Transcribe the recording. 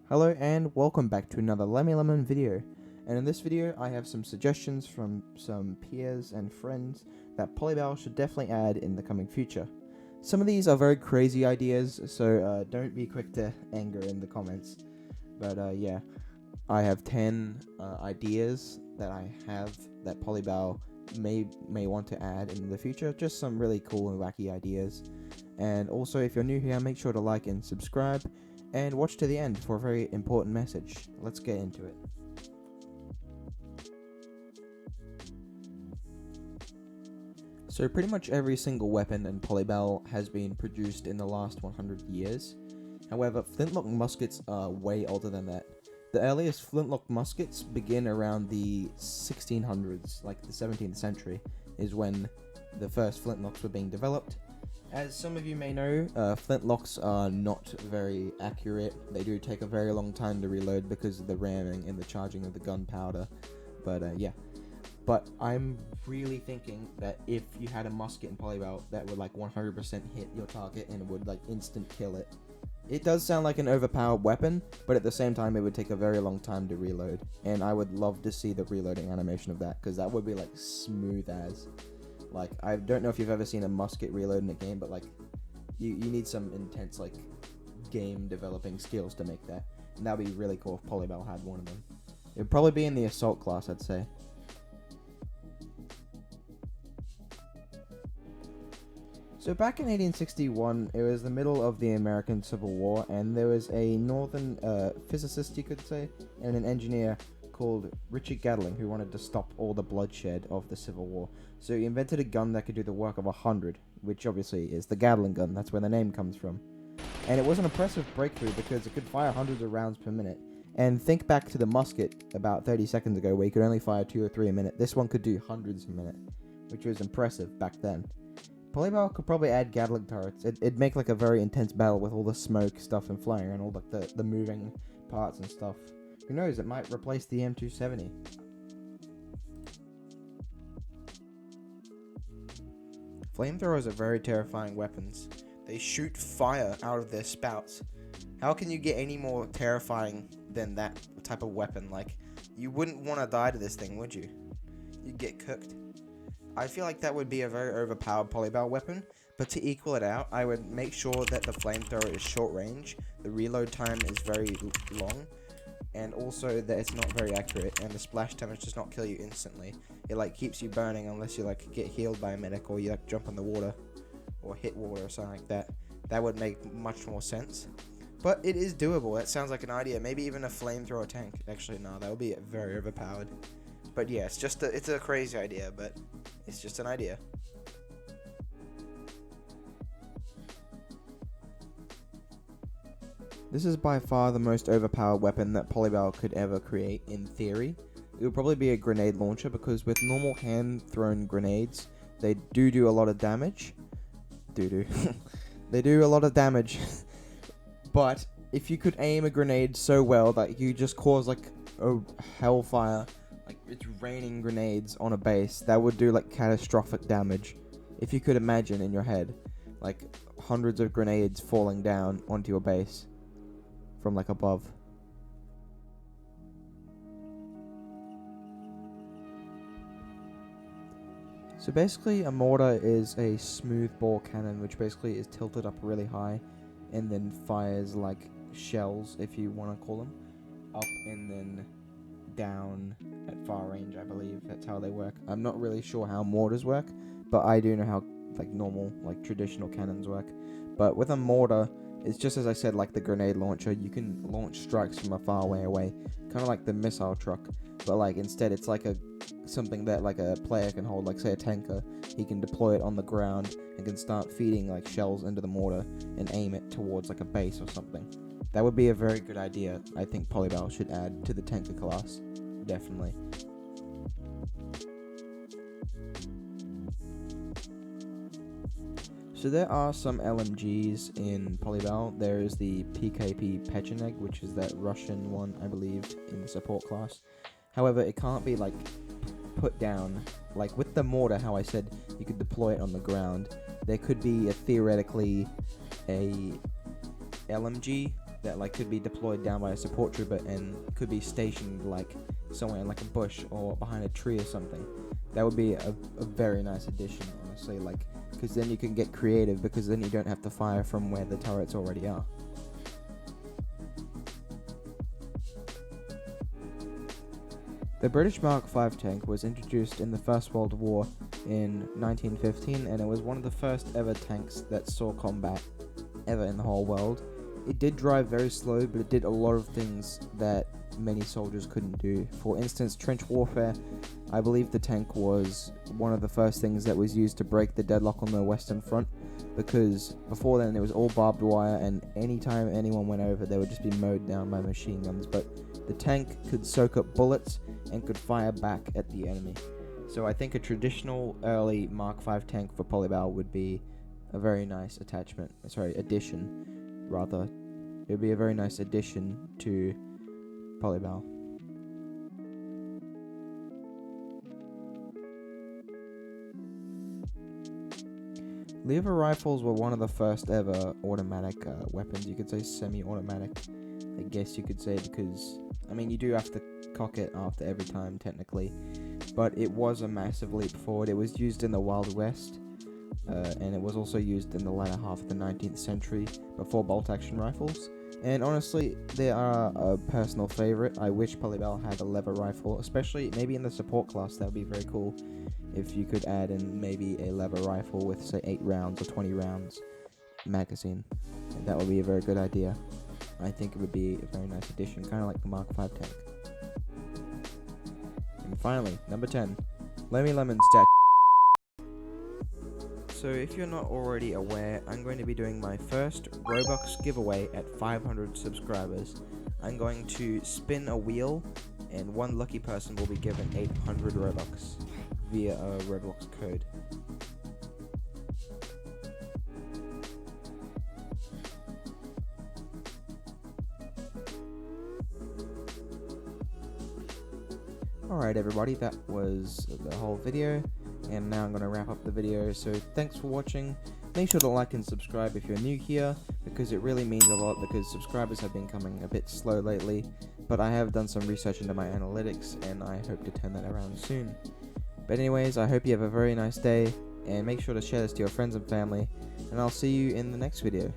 Hello and welcome back to another Lemon video, and in this video I have some suggestions from some peers and friends that Polybattle should definitely add in the coming future. Some of these are very crazy ideas, so don't be quick to anger in the comments, but yeah, I have 10 ideas that I have that Polybattle may want to add in the future, just some really cool and wacky ideas. And also, if you're new here, make sure to like and subscribe and watch to the end for a very important message. Let's get into it. So pretty much every single weapon in Polybattle has been produced in the last 100 years. However, flintlock muskets are way older than that. The earliest flintlock muskets begin around the 1600s, like the 17th century, is when the first flintlocks were being developed. As some of you may know, flintlocks are not very accurate. They do take a very long time to reload because of the ramming and the charging of the gunpowder. But yeah. But I'm really thinking that if you had a musket in Polybattle that would like 100% hit your target and would like instant kill it. It does sound like an overpowered weapon, but at the same time it would take a very long time to reload. And I would love to see the reloading animation of that, because that would be like smooth as. Like, I don't know if you've ever seen a musket reload in a game, but like, you need some intense like game developing skills to make that. And that would be really cool if Polybattle had one of them. It would probably be in the assault class, I'd say. So back in 1861, it was the middle of the American Civil War, and there was a northern physicist, you could say, and an engineer called Richard Gatling who wanted to stop all the bloodshed of the Civil War. So he invented a gun that could do the work of 100, which obviously is the Gatling gun. That's where the name comes from. And it was an impressive breakthrough because it could fire hundreds of rounds per minute. And think back to the musket about 30 seconds ago where you could only fire 2 or 3 a minute. This one could do hundreds a minute, which was impressive back then. Polybattle could probably add Gatling turrets. It'd make like a very intense battle with all the smoke stuff and flying and all like the moving parts and stuff. Who knows, it might replace the M270. Flamethrowers are very terrifying weapons. They shoot fire out of their spouts. How can you get any more terrifying than that type of weapon? Like, you wouldn't want to die to this thing, would you? You'd get cooked. I feel like that would be a very overpowered Polybattle weapon, but to equal it out, I would make sure that the flamethrower is short range, the reload time is very long, and also that it's not very accurate, and the splash damage does not kill you instantly. It like keeps you burning unless you like get healed by a medic or you like jump in the water or hit water or something like that. That would make much more sense. But it is doable. That sounds like an idea. Maybe even a flamethrower tank. Actually, no, that would be very overpowered. But yeah, it's a crazy idea, but it's just an idea. This is by far the most overpowered weapon that Polybattle could ever create, in theory. It would probably be a grenade launcher, because with normal hand-thrown grenades, they do a lot of damage. They do a lot of damage. But if you could aim a grenade so well that you just cause like a hellfire, like it's raining grenades on a base, that would do like catastrophic damage. If you could imagine in your head, like hundreds of grenades falling down onto your base from like above. So basically a mortar is a smooth bore cannon which basically is tilted up really high and then fires like shells, if you want to call them, up and then down at far range. I believe that's how they work. I'm not really sure how mortars work, but I do know how like normal, like traditional cannons work. But with a mortar, it's just as I said, like the grenade launcher. You can launch strikes from a far way away, kind of like the missile truck, but like instead it's like something that like a player can hold, like say a tanker. He can deploy it on the ground and can start feeding like shells into the mortar and aim it towards like a base or something. That would be a very good idea. I think Polybattle should add to the tanker class. Definitely. So there are some LMGs in Polybattle. There is the PKP Pecheneg, which is that Russian one, I believe, in the support class. However, it can't be like put down. Like with the mortar, how I said you could deploy it on the ground, there could be theoretically a LMG that like could be deployed down by a support trooper and could be stationed like somewhere in like a bush or behind a tree or something. That would be a very nice addition, honestly, like, because then you can get creative, because then you don't have to fire from where the turrets already are. The British Mark V tank was introduced in the First World War in 1915, and it was one of the first ever tanks that saw combat ever in the whole world. It did drive very slow, but it did a lot of things that many soldiers couldn't do. For instance, trench warfare. I believe the tank was one of the first things that was used to break the deadlock on the Western Front, because before then it was all barbed wire, and anytime anyone went over, they would just be mowed down by machine guns. But the tank could soak up bullets and could fire back at the enemy. So I think a traditional early Mark V tank for Polybattle would be a very nice addition, rather. It would be a very nice addition to Polybattle. Lever rifles were one of the first ever automatic weapons. You could say semi-automatic, I guess you could say, because, I mean, you do have to cock it after every time, technically, but it was a massive leap forward. It was used in the Wild West, and it was also used in the latter half of the 19th century before bolt-action rifles. And honestly, they are a personal favorite. I wish Polybattle had a lever rifle, especially maybe in the support class. That would be very cool if you could add in maybe a lever rifle with, say, 8 rounds or 20 rounds magazine. That would be a very good idea. I think it would be a very nice addition, kind of like the Mark V tank. And finally, number 10, Lemmy Lemon statue. So if you're not already aware, I'm going to be doing my first Robux giveaway at 500 subscribers. I'm going to spin a wheel, and one lucky person will be given 800 Robux via a Roblox code. Alright everybody, that was the whole video, and now I'm going to wrap up the video. So thanks for watching. Make sure to like and subscribe if you're new here, because it really means a lot, because subscribers have been coming a bit slow lately, but I have done some research into my analytics, and I hope to turn that around soon. But anyways, I hope you have a very nice day, and make sure to share this to your friends and family, and I'll see you in the next video.